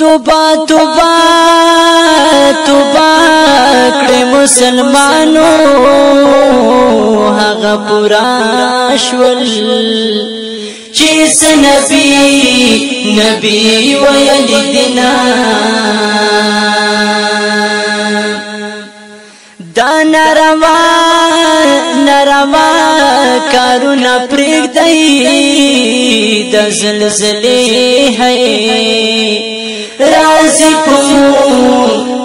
توبہ توبہ توبہ کړه مسلمانو هغه پورا شول چې نبی نبی ویل دینا دا ناروا کارونه پرېږدئ د زلزلې ہے رازی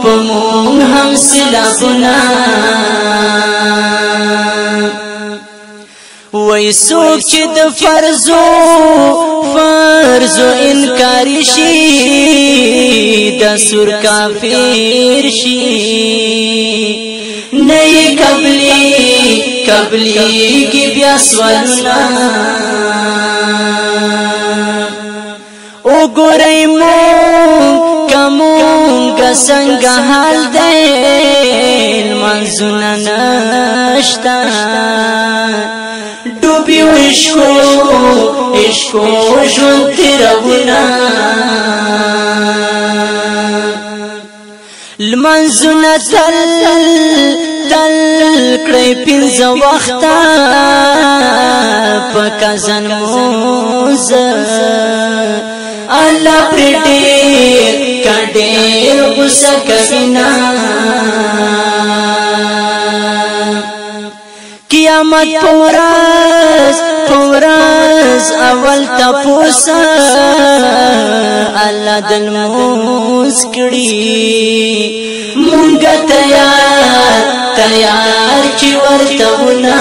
پمون هم سلابنا وی سوک چی د فرضو انکاری شی د سور کافر شی نئی قبلی کی بیا سوالنا او گوری کمونگا سنگا حال دیل منزونا نشتا ڈوبی و عشقو جون تیرونا لمنزونا تل کړی پنځه وخته پکا زنموز الله پر ډېر غصه کوینا قیامت پورز اول تپوسا الله دلموز کړي مونږه تیار چی ورتونا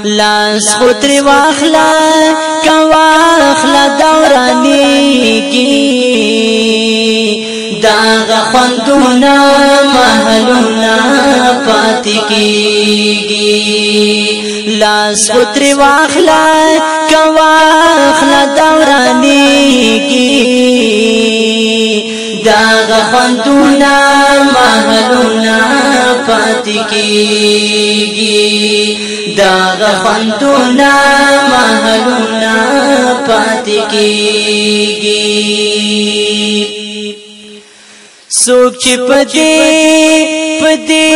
لاس خطری واخلا دورانی کی داغ خوندونا محلونا پاتی کی لاس خطری واخلا دورانی کی داغ خوندونا محلونا پاتی کیگی داغ خوندونا محلونا پاتی کیگی سوک چی پدی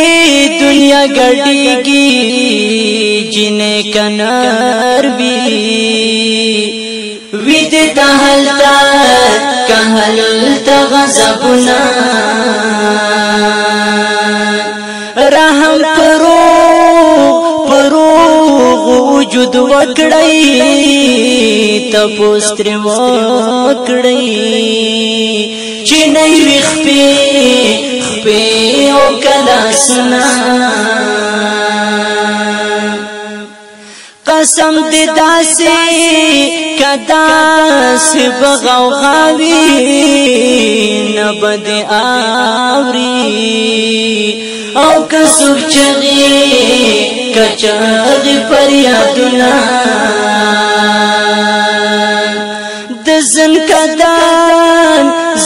دنیا گڑیگی جنے کنر بی وید کهلتا غضبنا رحم پروغ وجود وکړی تپوس تر وکړی چې نه وي خپې او کلا سنا قسم دې داسې کداس بغوغاوی نبد آوری او کسوک چغی پریادنا د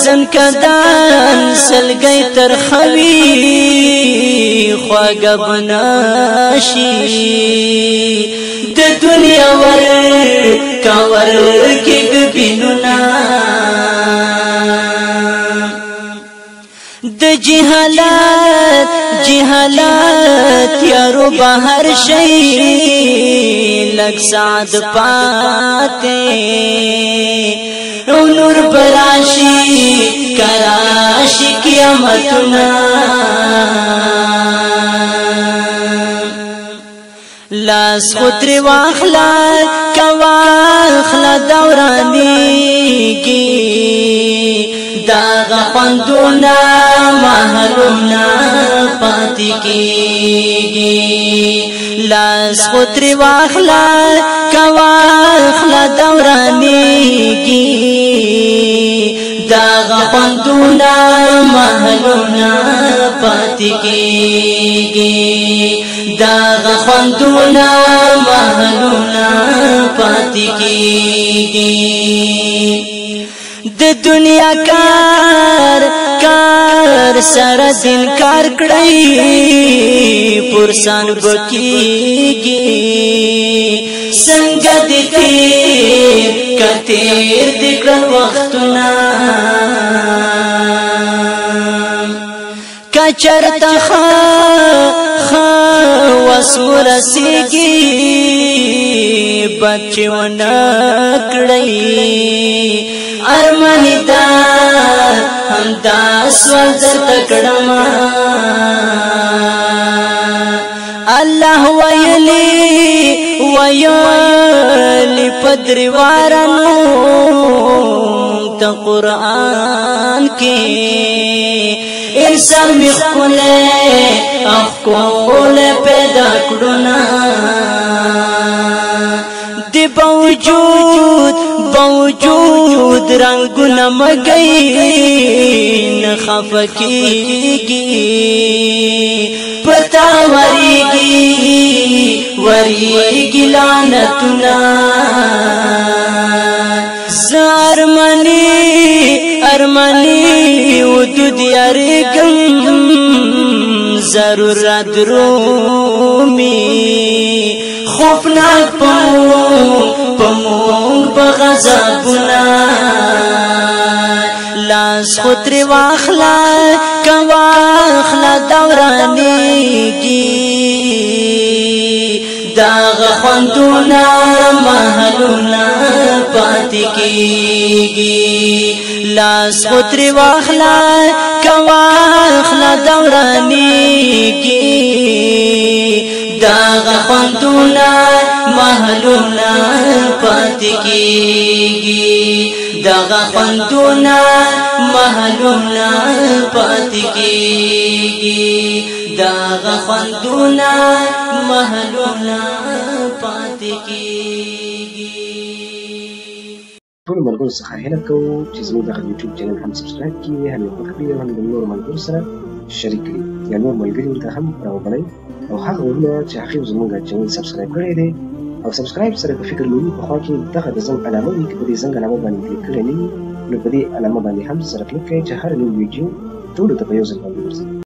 زنکدان سلگئی ترخوی خواگا بناشی د دنیا کور کی بینونا د جهالات یارو بهر شي لگ سعد پاتے نور براشی کراشی قیامتنا لاس خطری واخلا دورانی کی داغ خوندونا محلونا پاتی کیگی لاس خطری واخلا دورانی کی داغ خوندونا محلونا پاتی کیگی داغ خوندونا محلونا پاتی کیگی د دنیا کار سره دین کار کړی پرسان بکیږي څنګه دې کتیر دکړل وختونه کچرته وسورسیږي بچ ونکړی ارمان دا همدا سوال درته کړم الله ویلی پدریوارانو ته قرآن کې انسان می خپل پیدا کړونا دی باوجود رنگونه مګی نه خفکیږي پتا وریږي لعنتنا ارمانی ودود یاریګم ضرورت رومي خوفناک پمونگ بغضبنا لاس خطری واخلا دورانیگی داغ خوندونا محلونا پاتی کیگی لاس خطری واخلا دورانیگی داغ خوندونا محلونا پاتی کیگی داغ خوندونا محلونا پاتی کیگی داغ خوندونا محلونا پاتی کیگی ټول ملګرو څخه هیله کوو چې زموږ دغه یوټیوب چینل هم سبسکرایب کړئ هم یې خوښ کړئ او هم د نورو ملګرو سره شریک کړئ یا نور ملګري ورته هم راوبلئ او هغه وروڼه چې هغوی زموږ چینل سبسکرایب کړی دی او سبسکرایب سره که فکر لري په خوا کې دغه د زنګ علامه وي که په دې زنګ علامه باندې کلیک کړی نه وي نو په دې علامه باندې هم سره کلیک کړئ چې هر نوی ویډیو ټولو ته په یو ځل باندې ورځي